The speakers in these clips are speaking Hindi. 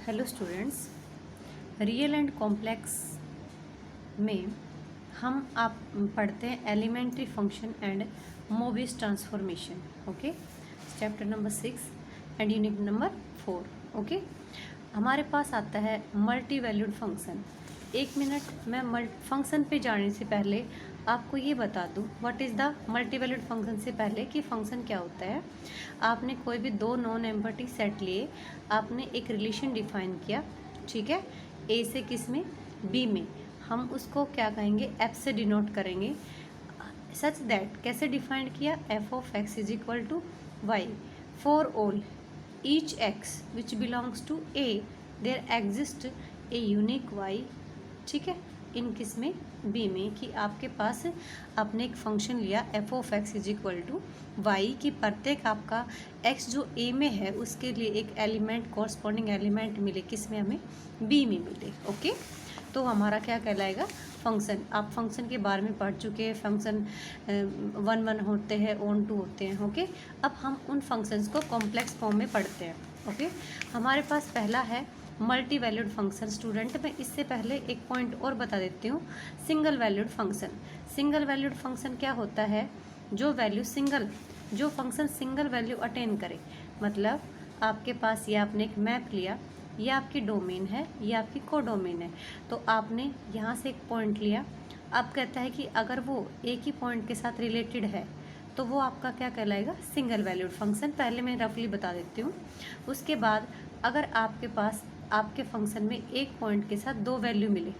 Hello students, real and complex में हम आप पढ़ते हैं elementary function and Mobius transformation. Okay, chapter number 6 and unit number 4। Okay, हमारे पास आता है मल्टी वैल्यूड फंक्शन। एक मिनट, मैं फंक्शन पे जाने से पहले आपको ये बता दूँ what is the multi valued function से पहले कि फंक्शन क्या होता है। आपने कोई भी दो नॉन एम्पटी सेट लिए, आपने एक रिलेशन डिफाइन किया, ठीक है, ए से किस में, बी में। हम उसको क्या कहेंगे, एफ से डिनोट करेंगे। सच दैट कैसे डिफाइन किया, F of X is equal to Y for all each x which belongs to a there exists a unique y। ठीक है, इन किस में, बी में, कि आपके पास आपने एक फंक्शन लिया F of X is equal to Y की प्रत्येक आपका x जो a में है उसके लिए एक एलिमेंट कॉरस्पॉन्डिंग एलिमेंट मिले, किस में, हमें b में मिले। ओके, तो हमारा क्या कहलाएगा, फंक्शन। आप फंक्शन के बारे में पढ़ चुके हैं, फंक्शन 1 होते हैं, ऑन 2 होते हैं। ओके, अब हम उन फंक्शंस को कॉम्प्लेक्स फॉर्म में पढ़ते हैं। ओके, हमारे पास पहला है मल्टी वैल्यूड फंक्शन। स्टूडेंट, मैं इससे पहले एक पॉइंट और बता देती हूँ, single valued function. Single valued function क्या होता है, जो फंक्शन सिंगल वैल्यू अटेन करे। मतलब आपके पास ये आपने एक मैप लिया, ये आपकी डोमेन है, ये आपकी कोडोमेन है, तो आपने यहाँ से एक पॉइंट लिया। अब कहता है कि अगर वो एक ही पॉइंट के साथ रिलेटेड है तो वो आपका क्या कहलाएगा, सिंगल वैल्यूड फंक्शन। पहले मैं रफली बता देती हूँ। उसके बाद अगर आपके पास आपके फंक्शन में एक पॉइंट के साथ दो वैल्यू मिले,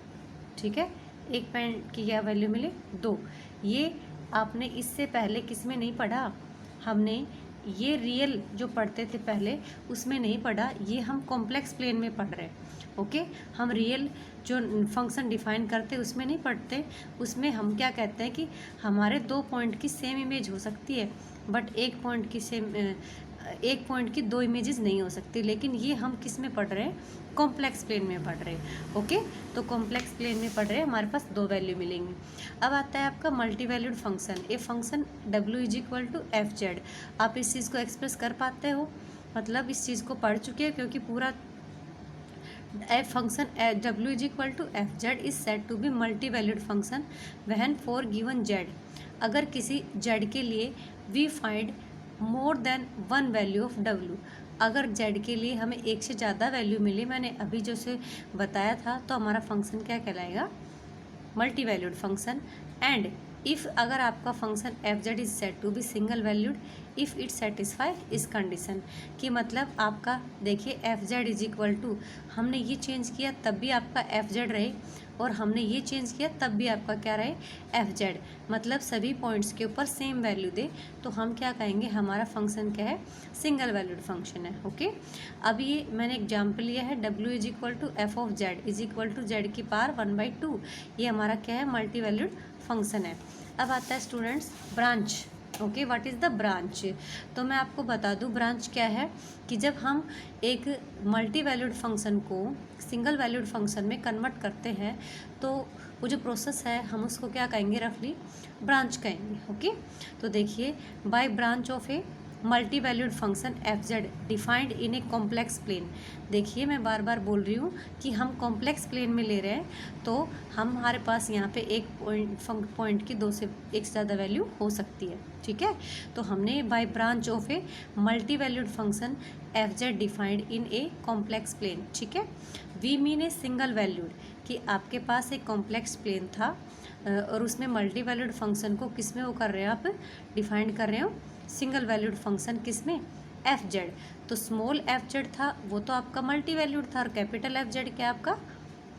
ठीक है, एक पॉइंट की क्या वैल्यू मिले, 2। ये आपने इससे पहले किस में नहीं पढ़ा, हमने ये रियल जो पढ़ते थे पहले उसमें नहीं पढ़ा, ये हम कॉम्प्लेक्स प्लेन में पढ़ रहे हैं। ओके, हम रियल जो फंक्शन डिफाइन करते उसमें नहीं पढ़ते। उसमें हम क्या कहते हैं कि हमारे दो पॉइंट की सेम इमेज हो सकती है, बट एक पॉइंट की दो इमेजेस नहीं हो सकती। लेकिन ये हम किस में पढ़ रहे हैं, कॉम्प्लेक्स प्लेन में पढ़ रहे हैं। ओके, तो कॉम्प्लेक्स प्लेन में पढ़ रहे हैं, हमारे पास दो वैल्यू मिलेंगी। अब आता है आपका multi valued function. A function W is equal to F Z. आप इस चीज़ को एक्सप्रेस कर पाते हो, मतलब इस चीज़ को पढ़ चुके हैं, क्योंकि पूरा function W is equal to F Z is set to be multi valued function when for given Z. अगर किसी जेड के लिए we find more than one value of W, अगर जेड के लिए हमें एक से ज़्यादा वैल्यू मिली, मैंने अभी जो से बताया था, तो हमारा फंक्शन क्या कहलाएगा, multi valued function. And if अगर आपका function F Z is set to be single valued if it satisfy इस कंडीशन, कि मतलब आपका देखिए F Z is equal to, हमने ये चेंज किया तब भी आपका एफ जेड रहे, और हमने ये चेंज किया तब भी आपका क्या रहे, एफ जेड। मतलब सभी पॉइंट्स के ऊपर सेम वैल्यू दे, तो हम क्या कहेंगे, हमारा फंक्शन क्या है, सिंगल वैल्यूड फंक्शन है। ओके, अब ये मैंने एग्जाम्पल लिया है, W is equal to F of Z is equal to Z की पावर 1/2। ये हमारा क्या है, मल्टी वैल्यूड फंक्शन है। अब आता है students branch. Okay, what is the branch. तो मैं आपको बता दूं ब्रांच क्या है, कि जब हम एक मल्टी वैल्यूड फंक्शन को सिंगल वैल्यूड फंक्शन में कन्वर्ट करते हैं, तो वो जो प्रोसेस है हम उसको क्या कहेंगे, रफली ब्रांच कहेंगे। ओके, तो देखिए, by branch of a multi valued function F Z defined in a complex plane. देखिए, मैं बार बार बोल रही हूँ कि हम कॉम्प्लेक्स प्लेन में ले रहे हैं, तो हमारे पास यहाँ पे एक पॉइंट की दो से एक से ज़्यादा वैल्यू हो सकती है। ठीक है, तो हमने by branch of a multi valued function F Z defined in a complex plane. ठीक है, we mean a single valued, कि आपके पास एक कॉम्प्लेक्स प्लेन था और उसमें मल्टी वैल्यूड फंक्शन को किस में वो कर रहे हैं, आप डिफाइंड कर रहे हो सिंगल वैल्यूड फंक्शन किस में, एफ जेड। तो स्मॉल एफ जेड था वो तो आपका मल्टी वैल्यूड था, और कैपिटल एफ जेड क्या आपका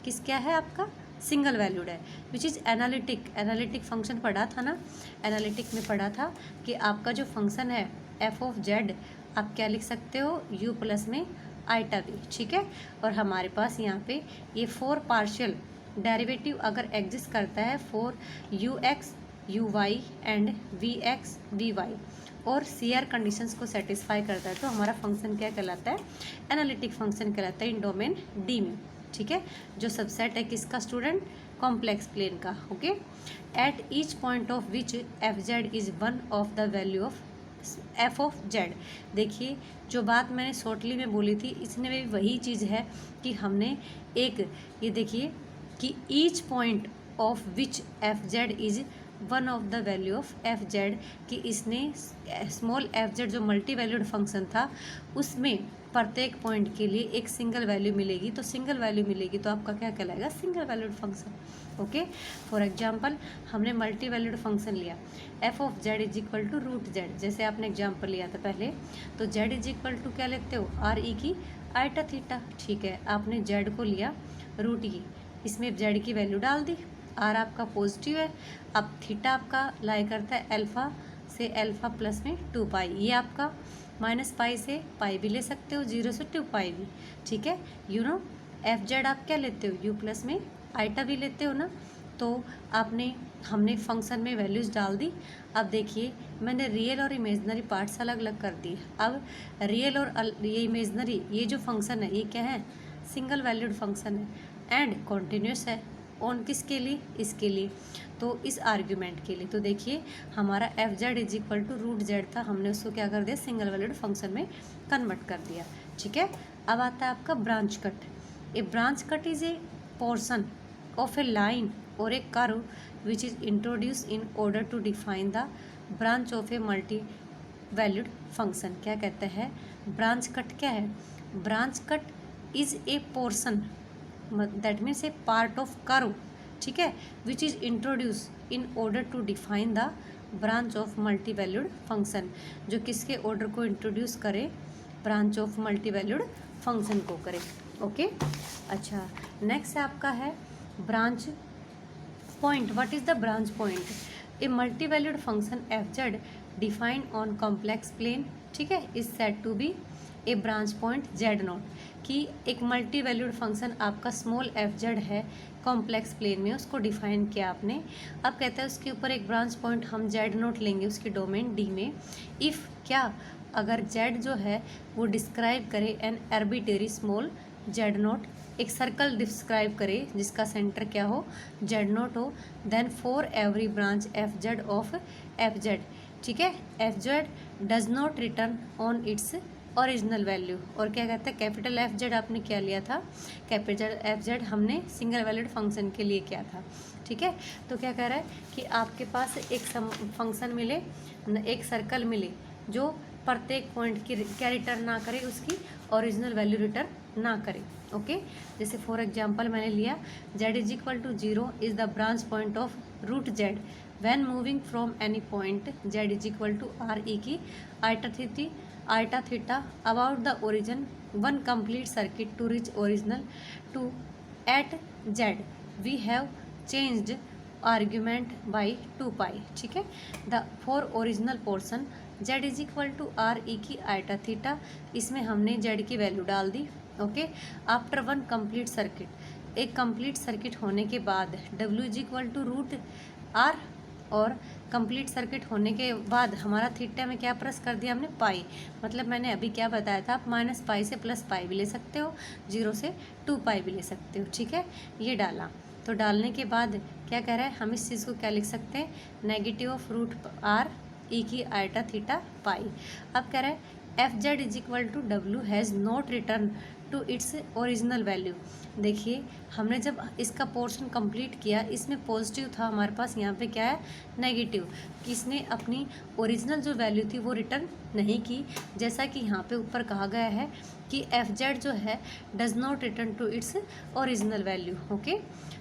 क्या है, आपका सिंगल वैल्यूड है, विच इज़ एनालिटिक फंक्शन पढ़ा था ना, एनालिटिक में पढ़ा था कि आपका जो फंक्शन है एफ ऑफ जेड, आप क्या लिख सकते हो, यू प्लस में आइटा भी। ठीक है, और हमारे पास यहाँ पे ये 4 पार्शियल डेरिवेटिव अगर एग्जिस्ट करता है for U X U Y and V X V Y, और CR कंडीशंस को सेटिस्फाई करता है, तो हमारा फंक्शन क्या कहलाता है, एनालिटिक फंक्शन कहलाता है इन डोमेन D में। ठीक है, जो सबसेट है किसका स्टूडेंट, कॉम्प्लेक्स प्लेन का। Okay, at each point of which F Z is one of the value of F of Z. देखिए जो बात मैंने शॉर्टली में बोली थी इसमें भी वही चीज़ है कि हमने एक ये देखिए कि each point of which F Z is one of the value of F Z, कि इसने स्मॉल एफ जेड जो मल्टी वैल्यूड फंक्शन था उसमें प्रत्येक पॉइंट के लिए एक सिंगल वैल्यू मिलेगी, तो सिंगल वैल्यू मिलेगी तो आपका क्या कहलाएगा, single valued function. Okay, for example हमने मल्टी वैल्यूड फंक्शन लिया F of Z is equal to root Z, जैसे आपने एग्जांपल लिया था पहले, तो जेड इज इक्वल टू क्या लेते हो, आर ई की आइटा थीटा। ठीक है, आपने जेड को लिया रूट ई, इसमें जेड की वैल्यू डाल दी, आर आपका पॉजिटिव है, अब थीटा आपका लाई करता है अल्फा से अल्फा प्लस में 2 पाई, ये आपका माइनस पाई से पाई भी ले सकते हो, 0 से 2 पाई भी। ठीक है, यू नो एफ जेड आप क्या लेते हो, यू प्लस में आइटा भी लेते हो ना, तो हमने फंक्शन में वैल्यूज़ डाल दी। अब देखिए मैंने रियल और इमेजनरी पार्ट्स अलग अलग कर दिए। अब रियल और ये इमेजनरी ये जो फंक्शन है ये क्या है, सिंगल वैल्यूड फंक्शन है एंड कॉन्टिन्यूस है। ऑन किसके लिए, इसके लिए, तो इस आर्ग्यूमेंट के लिए। तो देखिए हमारा F Z is equal to root Z था, हमने उसको क्या कर दिया, सिंगल वैल्यूड फंक्शन में कन्वर्ट कर दिया। ठीक है, अब आता है आपका branch cut. A branch cut is a portion of a line और a curve which is introduce in order to define the branch of a multi valued function. क्या कहते हैं, ब्रांच कट क्या है, branch cut is a portion that means a part of curve, ठीक है, which is introduce in order to define the branch of multi valued function, जो किसके ऑर्डर को इंट्रोड्यूस करे, branch of multi valued function को करे। ओके, अच्छा नेक्स्ट आपका है branch point. What is the branch point, a multi valued function F Z defined on complex plane, ठीक है, is said to be a branch point Z not, कि एक मल्टी वैल्यूड फंक्शन आपका स्मॉल एफ जेड है कॉम्प्लेक्स प्लेन में, उसको डिफाइन किया आपने। अब कहता है उसके ऊपर एक ब्रांच पॉइंट हम जेड नोट लेंगे उसकी डोमेन डी में, इफ़ क्या, अगर जेड जो है वो डिस्क्राइब करे an arbitrary small Z not, एक सर्कल डिस्क्राइब करे जिसका सेंटर क्या हो, जेड नोट हो, then for every branch F Z of F Z, ठीक है, F Z does not return on its original value. और क्या कहते हैं, कैपिटल एफ जेड आपने क्या लिया था, कैपिटल एफ जेड हमने सिंगल वैल्यूड फंक्शन के लिए किया था। ठीक है, तो क्या कह रहा है कि आपके पास एक फंक्शन मिले, एक सर्कल मिले जो प्रत्येक पॉइंट की क्या रिटर्न ना करे, उसकी ओरिजिनल वैल्यू रिटर्न ना करे। ओके, जैसे फॉर एग्जांपल मैंने लिया Z is equal to 0 is the branch point of root Z when moving from any point Z is equal to R E की iota theta about the origin one complete circuit to reach original to at Z we have changed argument by 2 pi. ठीक है, the for original portion Z is equal to R E की आइटा थीटा, इसमें हमने जेड की वैल्यू डाल दी। Okay, after one complete circuit, एक कंप्लीट सर्किट होने के बाद W is equal to root R, और कंप्लीट सर्किट होने के बाद हमारा थीटा में क्या प्लस कर दिया हमने, पाई, मतलब मैंने अभी क्या बताया था, आप माइनस पाई से प्लस पाई भी ले सकते हो, 0 से 2 पाई भी ले सकते हो। ठीक है, ये डाला, तो डालने के बाद क्या कह रहा है, हम इस चीज़ को क्या लिख सकते हैं, negative of root R E की आइटा थीटा पाई। अब कह रहा है F Z is equal to W has not return to its original value. देखिए हमने जब इसका पोर्शन कंप्लीट किया, इसमें पॉजिटिव था हमारे पास, यहाँ पे क्या है, नेगेटिव, कि इसने अपनी ओरिजिनल जो वैल्यू थी वो रिटर्न नहीं की, जैसा कि यहाँ पे ऊपर कहा गया है कि एफ जेड जो है does not return to its original value. Okay,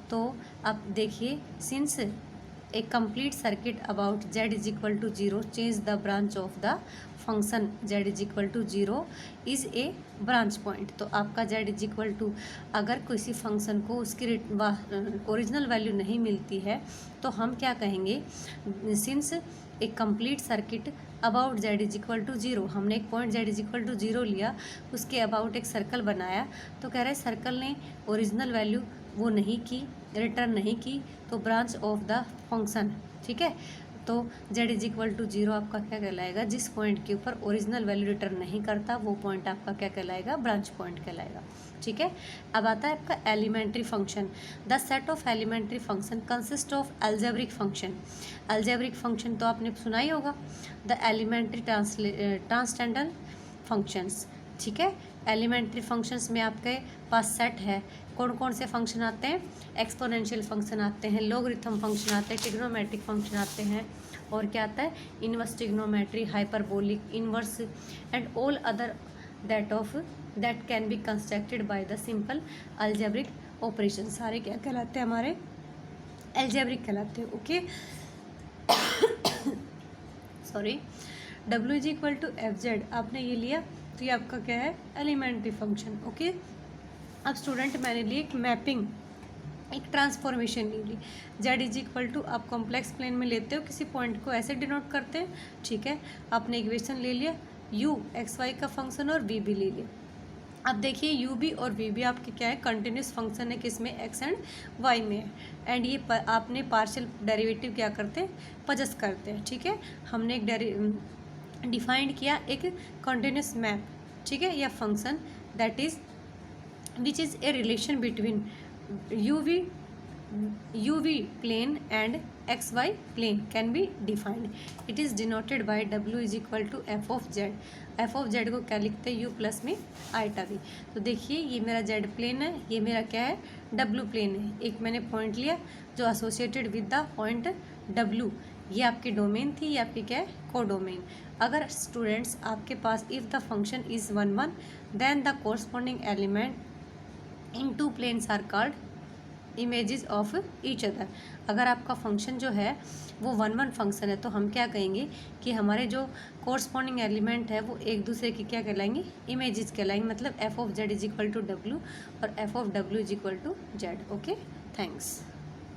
तो अब देखिए since a complete circuit about Z is equal to 0 change the branch of the function Z is equal to 0 is a branch point. तो आपका जेड इज इक्वल टू, अगर किसी फंक्शन को उसकी ओरिजिनल वैल्यू नहीं मिलती है तो हम क्या कहेंगे, सिंस एक complete circuit about Z is equal to 0, हमने एक point Z is equal to 0 लिया, उसके अबाउट एक सर्कल बनाया, तो कह रहे हैं सर्कल ने ओरिजिनल वैल्यू वो नहीं की, रिटर्न नहीं की, तो ब्रांच ऑफ द फंक्शन, ठीक है, तो z इज इक्वल टू 0 आपका क्या कहलाएगा, जिस पॉइंट के ऊपर ओरिजिनल वैल्यू रिटर्न नहीं करता वो पॉइंट आपका क्या कहलाएगा, ब्रांच पॉइंट कहलाएगा। ठीक है, अब आता है आपका elementary function. The set of elementary function consist of algebraic function. Algebraic function तो आपने सुना ही होगा, द एलिमेंट्री ट्रांसटेंडल फंक्शंस। ठीक है, एलिमेंट्री फंक्शंस में आपके पास सेट है, कौन कौन से फंक्शन आते हैं, एक्सपोनेंशियल फंक्शन आते हैं, लोगरिथम फंक्शन आते हैं, ट्रिग्नोमेट्रिक फंक्शन आते हैं, और क्या आता है, inverse trigonometry, hyperbolic, inverse and all other that can be constructed by the simple algebraic operation. सारे क्या कहलाते हैं, हमारे अलजेब्रिक कहलाते हैं। Okay, sorry, W is equal to FZ आपने ये लिया, तो ये आपका क्या है, एलिमेंट्री फंक्शन। ओके, अब स्टूडेंट मैंने ली एक मैपिंग, एक ट्रांसफॉर्मेशन ले ली। Z इज इक्वल टू आप कॉम्प्लेक्स प्लेन में लेते हो, किसी पॉइंट को ऐसे डिनोट करते हैं। ठीक है, आपने इक्वेशन ले लिया, u XY का फंक्शन और v भी ले लिया। अब देखिए u भी और v भी आपके क्या है, कंटिन्यूस फंक्शन है, किस में, x एंड y में है। एंड ये आपने पार्शियल डेरिवेटिव क्या करते हैं, पजस करते हैं। ठीक है, हमने एक डिफाइंड किया एक कंटिन्यूस मैप, ठीक है, या function that is which is a relation between UV plane and XY plane can be defined. It is denoted by W is equal to f of z. f of z को क्या लिखते हैं, u प्लस में आइटा v। तो देखिए ये मेरा z प्लेन है, ये मेरा क्या है, w प्लेन है। एक मैंने पॉइंट लिया जो associated with the point w, ये आपकी डोमेन थी, ये आपकी क्या है, कोडोमेन। अगर स्टूडेंट्स आपके पास if the function is 1 1 then the corresponding element in two planes are called images of each other. अगर आपका फंक्शन जो है वो 1 1 फंक्शन है, तो हम क्या कहेंगे कि हमारे जो कोरस्पॉन्डिंग एलिमेंट है वो एक दूसरे की क्या कहलाएंगे, इमेजेस कहलाएंगे। मतलब f of z is equal to w और f of w is equal to z। Okay, thanks.